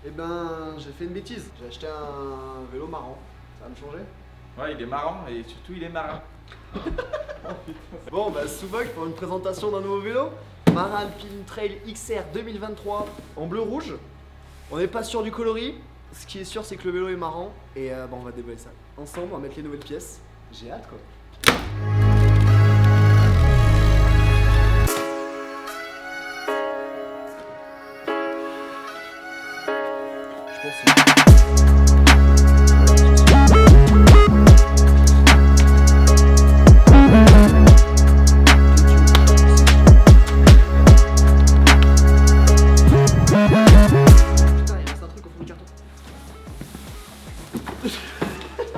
Eh ben, j'ai fait une bêtise. J'ai acheté un vélo marrant. Ça va me changer? Ouais, il est marrant et surtout il est marin. Bon, bah, Soubog pour une présentation d'un nouveau vélo. Marin Alpine Trail XR 2023 en bleu-rouge. On n'est pas sûr du coloris. Ce qui est sûr, c'est que le vélo est marrant. Et bah, on va dévoiler ça ensemble. On va mettre les nouvelles pièces. J'ai hâte, quoi. Je pense que...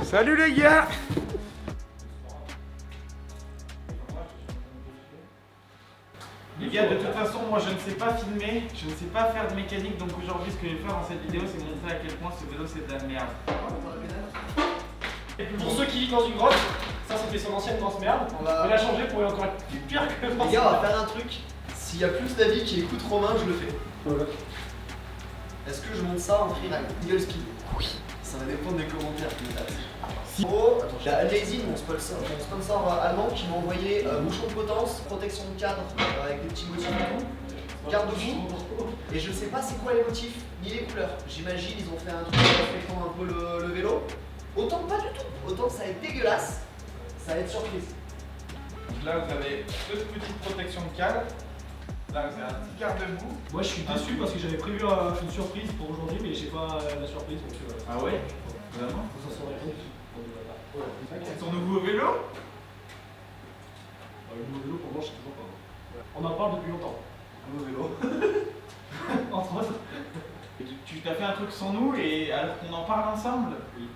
Salut les gars! Les gars, de toute façon, moi je ne sais pas filmer, je ne sais pas faire de mécanique, donc aujourd'hui ce que je vais faire dans cette vidéo, c'est montrer à quel point ce vélo c'est de la merde. Pour ceux qui vivent dans une grotte, ça c'était son ancienne grosse merde. On va- On l'a changé pour être encore plus pire que Les gars, on va faire un truc. S'il y a plus d'avis qui écoutent Romain, je le fais. Est-ce que je monte ça en freeride? Single speed? Oui. Ça va dépendre des commentaires qui me tapent. En gros, il y a Alezin, mon sponsor allemand, qui m'a envoyé bouchon de potence, protection de cadre avec des petits motifs et tout, garde-boue. Et je sais pas c'est quoi les motifs ni les couleurs. J'imagine ils ont fait un truc respectant un peu le vélo. Autant que pas du tout. Autant que ça va être dégueulasse, ça va être surprise. Donc là vous avez deux petites protections de cadre, là vous avez un petit garde-boue. Moi je suis déçu parce que j'avais prévu une surprise pour aujourd'hui, mais j'ai pas la surprise donc. Ah ouais? Vraiment? Vous en saurez rien. C'est ton nouveau vélo? Le nouveau vélo pour moi je sais toujours pas. On en parle depuis longtemps. Nouveau vélo. Entre autres. Tu t'as fait un truc sans nous et alors qu'on en parle ensemble? Oui.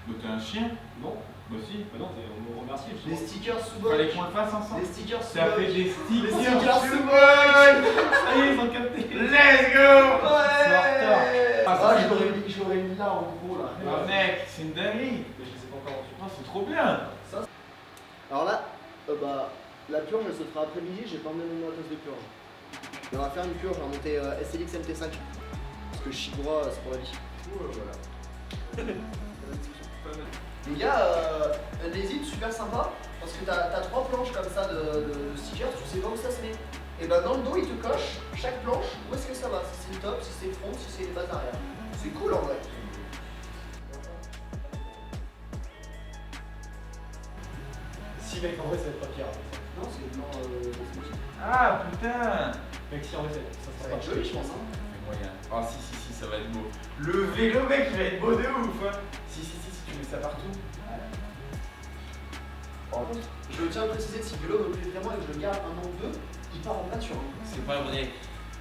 Bah t'es un chien? Non. Bah si. Bah non, on me remercie. Les stickers sous Fallait qu'on le fasse ensemble. Les stickers sous Ça fait des stickers. Les stickers sous Ça y est, ils ont capté. Let's go! Ouais. Ah, Je l'aurais mis là en gros là. Ah, mec, c'est une dinguerie. Mais je les ai pas encore reçus. Oh, c'est trop bien. Alors là, bah, la purge elle se fera après-midi, j'ai pas emmené mon matos de purge. Et on va faire une purge, on va monter SLX MT5. Parce que Shibura c'est pour la vie. Voilà. Les gars, les îles super sympa parce que t'as trois planches comme ça de stickers, tu sais pas où ça se met. Et ben dans le dos il te coche chaque planche où est-ce que ça va, si c'est le top, si c'est le front, si c'est les bases arrière. C'est cool en vrai. Si mec, en vrai ça va être pas pire. Non c'est blanc smoothie. Ah putain. Mec, si en vrai ça Ça sera va pas être joli je pense hein. C'est moyen. Ah si, ça va être beau. Le vélo, mec, il va être beau de ouf. Hein. Si, tu mets ça partout. Je tiens à préciser que si le vélo me plaît vraiment et que je le garde un an ou deux, il part en peinture. C'est pas vrai.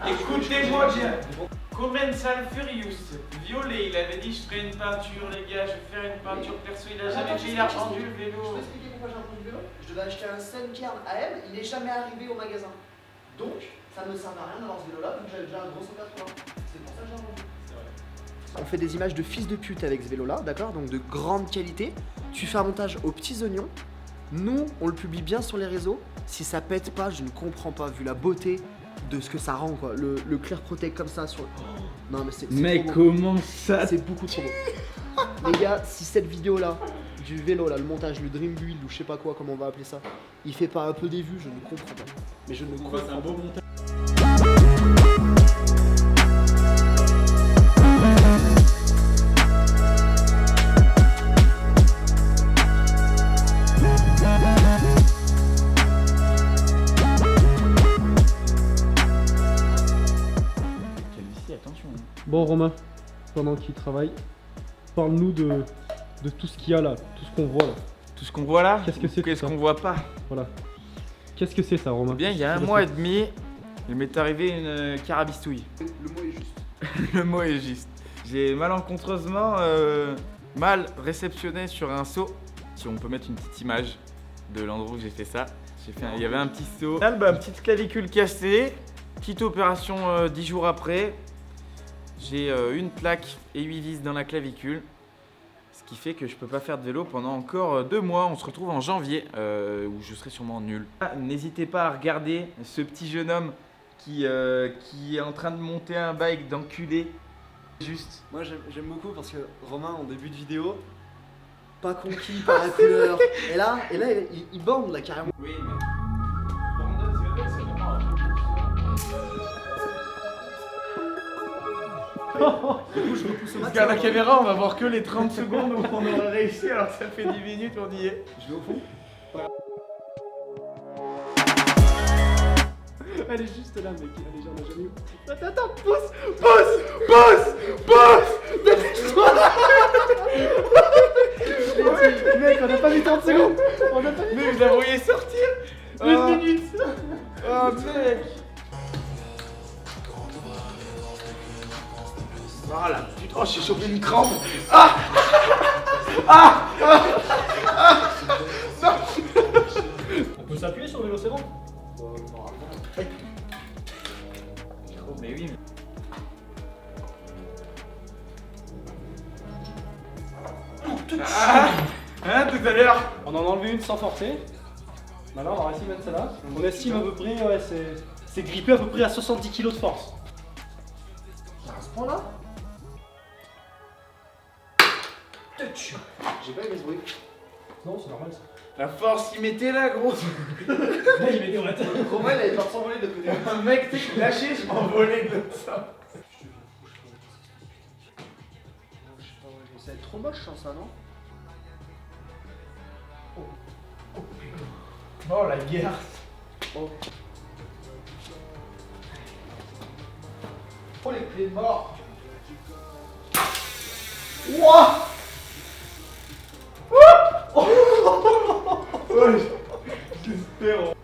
Ah, Écoutez-moi bien. Commensal Furious, Violet, il avait dit je ferai une peinture les gars, je vais faire une peinture perso, il a jamais fait, il a rendu le Je peux vélo. expliquer pourquoi j'ai un produit vélo. Je devais acheter un Sunkern AM, il n'est jamais arrivé au magasin. Donc, ça ne sert à rien d'avoir ce vélo là, vu que j'avais déjà un gros 180. C'est pour ça que j'ai un vendu. On fait des images de fils de pute avec ce vélo là, d'accord? Donc de grande qualité. Tu fais un montage aux petits oignons. Nous, on le publie bien sur les réseaux. Si ça pète pas, je ne comprends pas, vu la beauté de ce que ça rend quoi. Le Clear Protect comme ça sur le... Non mais c'est Mec, trop beau. comment ça? C'est beaucoup trop beau. Les gars, si cette vidéo là, du vélo là, le montage, le dream build ou je sais pas quoi, comment on va appeler ça, il fait pas un peu des vues, je ne comprends pas. Mais je ne comprends C'est un pas. beau montage. Attention. Bon Romain, pendant qu'il travaille, parle-nous de tout ce qu'il y a là, tout ce qu'on voit là. Tout ce qu'on voit là, Qu'est-ce que c'est, qu'est-ce tout ça qu'on voit pas? Voilà. Qu'est-ce que c'est ça Romain? Eh bien, il y a un mois et demi, il m'est arrivé une carabistouille. Le mot est juste. Le mot est juste. J'ai malencontreusement mal réceptionné sur un seau. Si on peut mettre une petite image de l'endroit où j'ai fait ça. Il y avait un petit seau. Petite clavicule cassée. Petite opération 10 jours après. J'ai une plaque et 8 vis dans la clavicule. Ce qui fait que je peux pas faire de vélo pendant encore 2 mois. On se retrouve en janvier où je serai sûrement nul. N'hésitez pas à regarder ce petit jeune homme qui est en train de monter un bike d'enculé Juste. Moi j'aime beaucoup parce que Romain en début de vidéo, pas conquis par la couleur. Et là il bande là carrément. Oui, mais. Brandon Zverev, c'est vraiment un Du coup je repousse au max. Regarde la caméra, on va voir que les 30 secondes où on aura réussi alors que ça fait 10 minutes on y est. Je vais au fond. Elle est juste là, mec. Elle est genre, on a jamais eu. Attends, pousse. Dépêche-toi. Mec, on a pas mis 30 secondes. On a pas mis. Mais vous la voyez sortir. Une minute. Oh mec. Voilà, putain, oh, j'ai chopé une crampe. On peut s'appuyer sur le vélo, c'est bon. Oh, mais oui. Hein, tout à l'heure. On en a enlevé une sans forcer. Maintenant, on va essayer de mettre celle-là. On estime à peu près, ouais, c'est grippé à peu près à 70 kg de force. À ce point là. J'ai pas aimé ce bruit. Non, c'est normal ça. La force, il mettait là, gros. Là, il met des watts. Romain il avait peur de s'envoler de côté. Un mec, tu sais, lâché, je m'envolais de ça. Ça va être trop moche sans ça non? Oh la guerre. Oh. Oh les clés de mort. Ouah. Ouais, j'espère.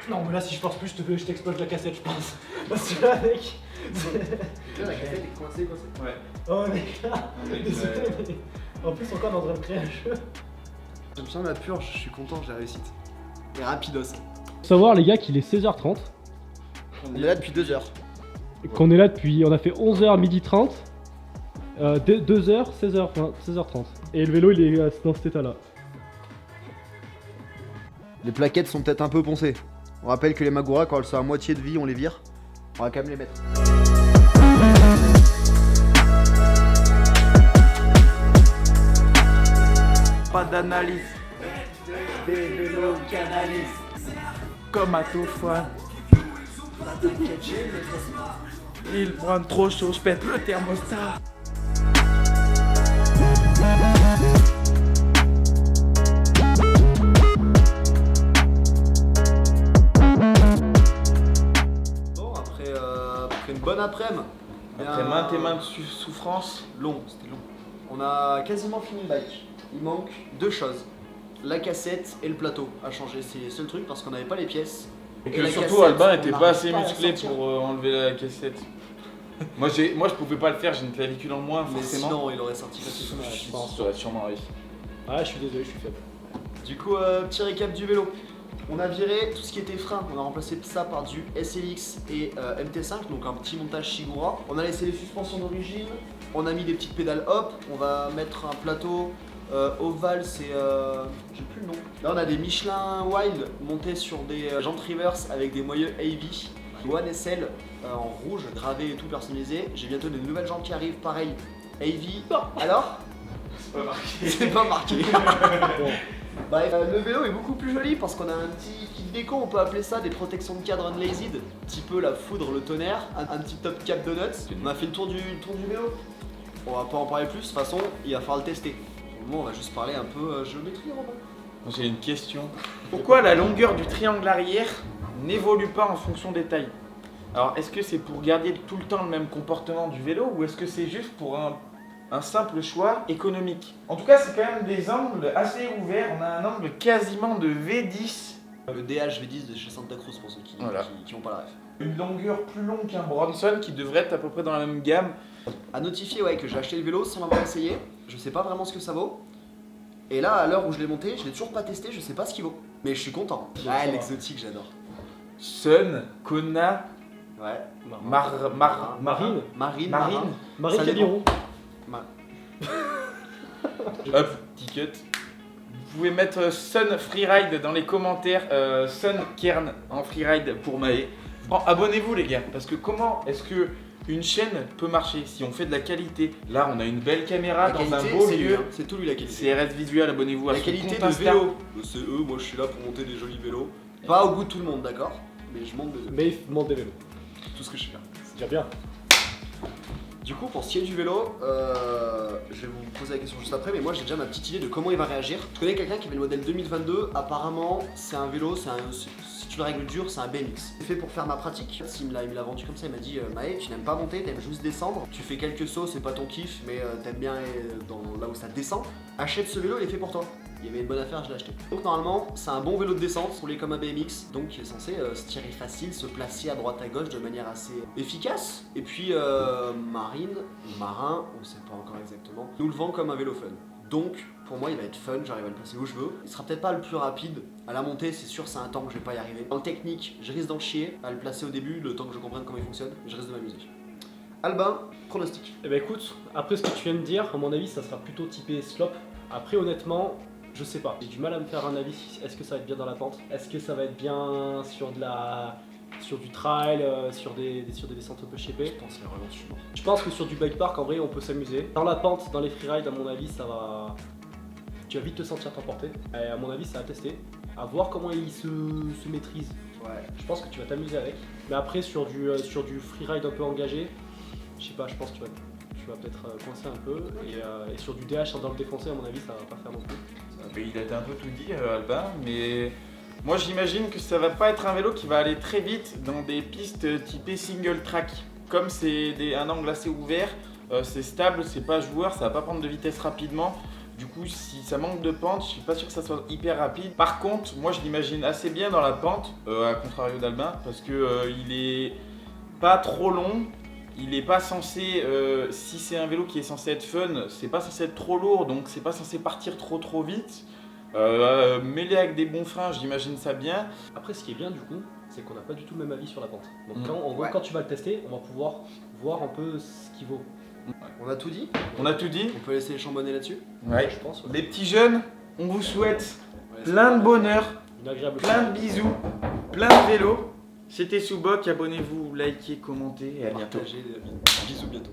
Non, mais là, si je force plus, je t'explose la cassette, je pense. Parce que là, mec. Là la cassette est coincée. Ouais. Oh, mec, là. Mec, Désolé, mais. En plus, encore, on est en train de créer un jeu. J'aime bien ma purge, je suis content, j'ai réussi. Et rapidos. Faut savoir, les gars, qu'il est 16h30. On est là depuis 2 heures. Qu'on est là depuis. On a fait 11h, midi 30. 2h, 16h30. Et le vélo, il est dans cet état-là. Les plaquettes sont peut-être un peu poncées. On rappelle que les Magura, quand elles sont à moitié de vie, on les vire. On va quand même les mettre. Pas d'analyse. Des vélos canalisent. Comme à tout fois. Il prend trop chaud, je pète le thermostat. Bon, après une bonne après-midi. Après maintes et maintes souffrances. Long, c'était long. On a quasiment fini le bike. Il manque 2 choses. La cassette et le plateau à changer. C'est le seul truc parce qu'on n'avait pas les pièces. Et Et que la surtout cassette, Albin on était pas n'arrive assez pas à la musclé sortir. pour enlever la cassette. moi je pouvais pas le faire, j'ai une clavicule en moins Mais forcément. sinon, il aurait sorti facilement. Je pense que j'aurais sûrement réussi. Ah, je suis désolé, je suis faible. Du coup, petit récap du vélo. On a viré tout ce qui était frein, on a remplacé ça par du SLX et MT5, donc un petit montage Shigura. On a laissé les suspensions d'origine, on a mis des petites pédales hop, on va mettre un plateau ovale, c'est j'ai plus le nom. Là on a des Michelin Wild montés sur des jantes reverse avec des moyeux AV. One SL en rouge, gravé et tout personnalisé. J'ai bientôt des nouvelles jantes qui arrivent, pareil, AV. Alors C'est pas marqué. c'est pas marqué. Bon. Bref, le vélo est beaucoup plus joli parce qu'on a un petit kit déco, on peut appeler ça des protections de cadre unlaced, un petit peu la foudre, le tonnerre, un petit top cap de nuts. On a fait le tour du vélo. On va pas en parler plus, de toute façon, il va falloir le tester. Pour le moment, on va juste parler un peu géométrie, Robin. J'ai une question. Pourquoi la longueur du triangle arrière n'évolue pas en fonction des tailles? Alors est-ce que c'est pour garder tout le temps le même comportement du vélo ou est-ce que c'est juste pour un simple choix économique? En tout cas c'est quand même des angles assez ouverts, on a un angle quasiment de V10. Le DH V10 de chez Santa Cruz pour ceux qui ont pas la ref. Une longueur plus longue qu'un Bronson qui devrait être à peu près dans la même gamme. À notifier ouais, que j'ai acheté le vélo sans l'avoir essayé, je sais pas vraiment ce que ça vaut. Et là, à l'heure où je l'ai monté, je l'ai toujours pas testé, je sais pas ce qu'il vaut. Mais je suis content. Ah, l'exotique, j'adore. Sun, Kona, Ouais. Marine. Ça Cabiron. dépend. Hop, petit cut. pouvez mettre Sun Freeride dans les commentaires, Sun Kern en freeride pour Maë. Bon, abonnez-vous les gars, parce que comment est-ce que une chaîne peut marcher si on fait de la qualité? Là, on a une belle caméra La dans un qualité, beau c'est lui, lieu. hein. C'est tout lui la qualité. C'est RS Visual, abonnez-vous à La son qualité compte de Insta. vélo. C'est eux, moi je suis là pour monter des jolis vélos. Pas au goût de tout le monde, d'accord? Mais je monte des vélos. Mais il monte des vélos. Tout ce que je fais. C'est déjà bien. Du coup, pour ce qui est du vélo, je vais vous poser la question juste après, mais moi j'ai déjà ma petite idée de comment il va réagir. Je connais quelqu'un qui avait le modèle 2022, apparemment c'est un vélo, si tu le règles dur, c'est un BMX. C'est fait pour faire ma pratique. Il me l'a vendu comme ça, il m'a dit Maë, tu n'aimes pas monter, t'aimes juste descendre. Tu fais quelques sauts, c'est pas ton kiff, mais t'aimes bien là où ça descend. Achète ce vélo, il est fait pour toi. Il y avait une bonne affaire, je l'ai acheté. Donc normalement, c'est un bon vélo de descente, roulé comme un BMX, donc il est censé se tirer facile, se placer à droite à gauche de manière assez efficace. Et puis Marine, ou Marin, on sait pas encore exactement, nous le vend comme un vélo fun. Donc pour moi il va être fun, j'arrive à le placer où je veux. Il sera peut-être pas le plus rapide, à la montée c'est sûr c'est un temps que je vais pas y arriver. En technique, je risque d'en chier à le placer au début, le temps que je comprenne comment il fonctionne, je risque de m'amuser. Albin, pronostic. Eh ben écoute, après ce que tu viens de dire, à mon avis ça sera plutôt typé slope. Après honnêtement, je sais pas, j'ai du mal à me faire un avis. Est-ce que ça va être bien dans la pente? Est-ce que ça va être bien sur du trail, sur des descentes un peu shapées? Je pense les relances, je suis mort. Je pense que sur du bike park en vrai on peut s'amuser. Dans la pente, dans les freerides à mon avis ça va... Tu vas vite te sentir t'emporter. Et à mon avis ça va tester. À voir comment il se maîtrise. Ouais. Je pense que tu vas t'amuser avec. Mais après sur du freeride un peu engagé, je sais pas, je pense que tu vas peut-être coincer un peu. Et sur du DH dans le défoncé à mon avis ça va pas faire non plus. Mais il a un peu tout dit, Albin, mais moi j'imagine que ça va pas être un vélo qui va aller très vite dans des pistes typées single track. Comme c'est un angle assez ouvert, c'est stable, c'est pas joueur, ça va pas prendre de vitesse rapidement. Du coup, si ça manque de pente, je suis pas sûr que ça soit hyper rapide. Par contre, moi je l'imagine assez bien dans la pente, à contrario d'Albin, parce que il est pas trop long. Il est pas censé, si c'est un vélo qui est censé être fun, c'est pas censé être trop lourd, donc c'est pas censé partir trop vite. Mêlé avec des bons freins, j'imagine ça bien. Après ce qui est bien du coup, c'est qu'on n'a pas du tout le même avis sur la pente. Donc Mm. quand tu vas le tester, on va pouvoir voir un peu ce qu'il vaut. On a tout dit? On a tout dit. On peut laisser les chambonnés là-dessus? Ouais. Je pense. Ouais. Les petits jeunes, on vous souhaite Ouais, plein de bonheur, Une agréable plein de bisous, plein de vélos. C'était Soubok, abonnez-vous, likez, commentez et à bientôt. Partagez, bisous bientôt.